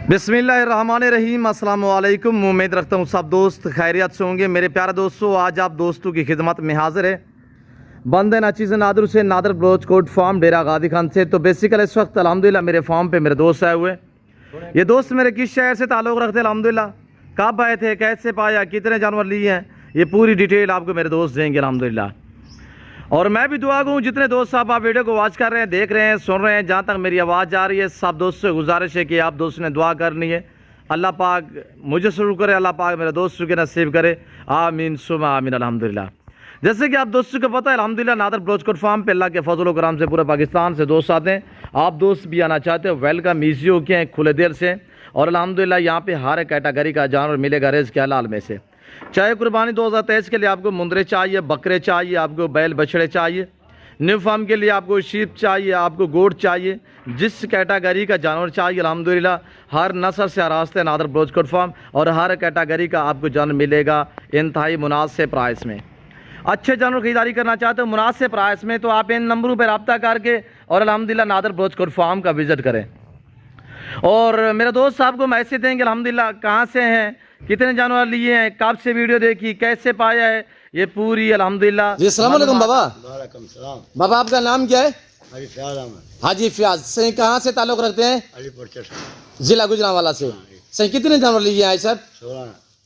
बिस्मिल्लाहिर्रहमानिर्रहीम, अस्सलाम वालेकुम। उम्मीद रखता हूँ सब दोस्त खैरियत से होंगे। मेरे प्यारे दोस्तों, आज आप दोस्तों की खिदमत में हाजिर है बंदे नाचीज़ नादर से नादर ब्लोच कोट फार्म डेरा गादी खान से। तो बेसिकल इस वक्त अल्हम्दुलिल्लाह मेरे फार्म पे मेरे दोस्त आए हुए। ये दोस्त मेरे किस शहर से ताल्लुक़ रखते हैं, अल्हम्दुलिल्लाह कब आए थे, कैसे पाया, कितने जानवर लिए हैं, ये पूरी डिटेल आपको मेरे दोस्त देंगे अल्हम्दुलिल्लाह। और मैं भी दुआ गूँ जितने दोस्त साहब आप वीडियो को वॉच कर रहे हैं, देख रहे हैं, सुन रहे हैं, जहाँ तक मेरी आवाज़ जा रही है, सब दोस्तों से गुजारिश है कि आप दोस्तों ने दुआ करनी है। अल्लाह पाक मुझे शुरू करे, अल्लाह पाक मेरे दोस्तों के नसीब करे, आमीन सुमा आमीन अल्हम्दुलिल्लाह। जैसे कि आप दोस्तों को पता है अल्हम्दुलिल्लाह नादर ब्लोच कोट फार्म पे अल्लाह के फजल कराम से पूरे पाकिस्तान से दोस्त आते हैं। आप दोस्त भी आना चाहते हो, वेलकम, ईजी हो के खुले दिल से। और अल्हम्दुलिल्लाह यहाँ पे हर कैटेगरी का जानवर मिलेगा रेज़ के हलाल में से। चाहे कुर्बानी 2023 के लिए आपको मुंदरे चाहिए, बकरे चाहिए, आपको बैल बछड़े चाहिए, न्यू फार्म के लिए आपको शीप चाहिए, आपको गोट चाहिए, जिस कैटेगरी का जानवर चाहिए अल्हम्दुलिल्लाह हर नस्ल से आरास्ते नादर ब्लोच कोट फार्म और हर कैटेगरी का आपको जानवर मिलेगा इंतहाई मुनासिब प्राइस में। अच्छे जानवर खरीदारी करना चाहते हो मुनासिब प्राइस में, तो आप इन नंबरों पर रब्ता करके और अल्हम्दुलिल्लाह नादर ब्लोच कोट फार्म का विज़िट करें। और मेरे दोस्त साहब को मैसेज देंगे अल्हम्दुलिल्लाह कहाँ से हैं, कितने जानवर लिए हैं, कब से वीडियो देखी, कैसे पाया है, ये पूरी अल्हम्दुलिल्लाह। जी अस्सलाम वालेकुम बाबा। वालेकुम सलाम। बाबा आपका नाम क्या है? हाजी फ्याज से कहाँ से ताल्लुक़ रखते हैं? अलीपुर जिला गुजरांवाला से। सही कितने जानवर लिए हैं सर?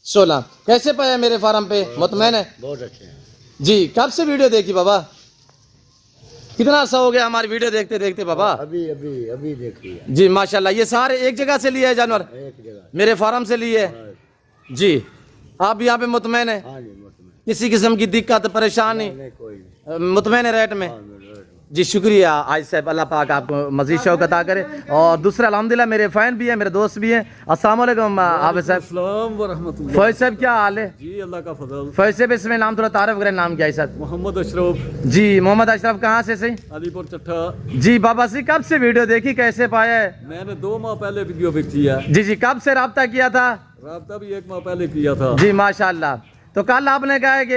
16। कैसे पाया मेरे फार्म पे, मुतमैन है? बहुत अच्छे हैं जी। कब से वीडियो देखी बाबा, कितना अर्सा हो गया हमारी वीडियो देखते देखते बाबा? अभी अभी अभी देख लिया जी माशाल्लाह। ये सारे एक जगह से लिए है जानवर? एक जगह मेरे फार्म से लिए जी। आप यहाँ पे मुतमैन है? हाँ जी, मुतमैन। किसी किस्म की दिक्कत परेशानी? नहीं, कोई नहीं। मुतमैन है रेट में? हाँ, रेट में। जी शुक्रिया आज साहब, अल्लाह पाक आपको मजीद शौक़ अता करे। और दूसरा अल्हम्दुलिल्लाह मेरे फ़ैन भी हैं, मेरे दोस्त भी हैं। अस्सलाम वालेकुम आबिद साहब। फैज साहब क्या हाल है? जी अल्लाह का फजल। फैज साहब इसमें नाम थोड़ा तारीफ करें, नाम क्या है सर? मोहम्मद अशरफ। जी मोहम्मद अशरफ, कहाँ से सही? अलीपुर चट्टा। जी बाबा सी कब से वीडियो देखी, कैसे पाया है? मैंने 2 माह पहले वीडियो भी किया। जी जी। कब से रब्ता किया था? राब्ता भी 1 माह पहले किया था जी माशाल्लाह। तो कल आपने कहा है कि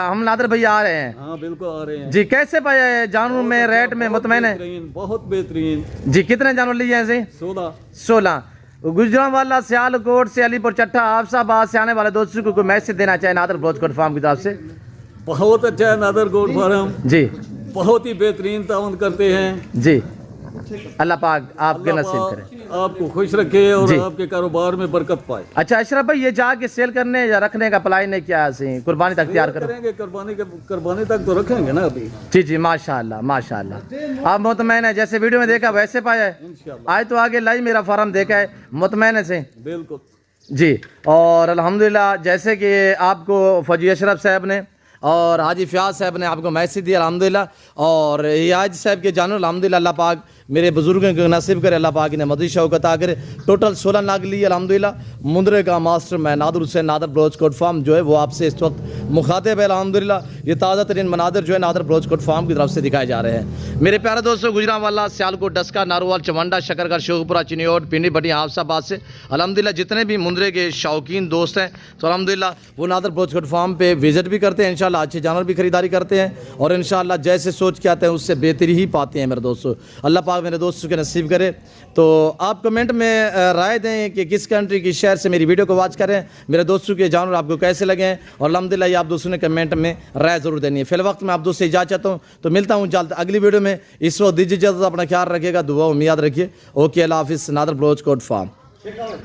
हम नादर भैया आ रहे हैं? हाँ बिल्कुल आ रहे हैं जी। कैसे पाया है जानवर में, रेट में मुतमैन है? बहुत बेहतरीन। जी कितने जानवर लिए हैं सही? 16। गुजरांवाला, सियालकोट से, अलीपुर चट्टा, आफसाबाद से आने वाले दोस्तों को कोई मैसेज देना चाहे नादर ब्लोच कोट फार्म की तरफ से? बहुत अच्छा है नादर गोट फार्म जी, बहुत ही बेहतरीन ताउन करते हैं जी। अल्लाह पाक आपके नसीब करे, आपको खुश रखे और आपके कारोबार में बरकत पाए। अच्छा अशरफ भाई, ये जाके सेल करने या रखने का प्लान है क्या? कुर्बानी तक तैयार करेंगे? कुर्बानी तक तो रखेंगे ना अभी। जी जी माशाल्लाह माशाल्लाह। आप मुतमैन है, जैसे वीडियो में देखा वैसे पाया है? आज तो आगे लाई मेरा फार्म देखा है, मुतमैन है से? बिल्कुल जी। और अल्हम्दुलिल्लाह जैसे कि आपको फौजी अशरफ साहब ने और हाजी फ्याज साहब ने आपको मैसेज दिया अल्हम्दुलिल्लाह, और याज साहब के जानवर अल्हम्दुलिल्लाह अल्लाह पाक मेरे बुजुर्गों को नसीब करे, अल्लाह पाक ने मज़ीद शौक़ अता करे। टोटल 16 नाग लिए अल्हम्दुलिल्लाह। मुंदरे का मास्टर मैं नादर हुसैन नादर ब्लोच कोट फार्म जो है वो आपसे इस वक्त मुखातिब है अल्हम्दुलिल्लाह। ये ताज़ा तरीन मनादिर जो है नादर ब्लोच कोट फार्म की तरफ से दिखाए जा रहे हैं। मेरे प्यारे दोस्तों, गुजरांवाला, सियालकोट, डस्का, नारोवाल, चवंडा, शकरगढ़, शेखपुरा, चिनियोट, पिंडी, भट्टी, हाफसाबाद से अल्हम्दुलिल्लाह जितने भी मुंदरे के शौकीन दोस्त हैं तो अल्हम्दुलिल्लाह वो नादर ब्लोच कोट फार्म पे विज़िट भी करते हैं। इंशाल्लाह अच्छे जानवर भी खरीदारी करते हैं और इंशाल्लाह जैसे सोच के आते हैं उससे बेहतरी ही पाते हैं मेरे दोस्तों। अल्लाह पाक मेरे दोस्तों के नसीब करे। तो आप कमेंट में राय दें कि किस कंट्री की शहर से मेरी वीडियो को वॉच करें, मेरे दोस्तों के जानवर आपको कैसे लगे, और अल्हम्दुलिल्लाह आप दोस्तों ने कमेंट में राय ज़रूर देनी है। फिल वक्त मैं आप दोस्तों से इजाज़त चाहता हूँ, तो मिलता हूँ जल्द अगली वीडियो में। इस वक्त दीजिए इजाज़त, अपना ख्याल रखिएगा, दुआ में याद रखिए। ओके अल्लाह हाफिज़। नादर ब्लोच कोट फार्म।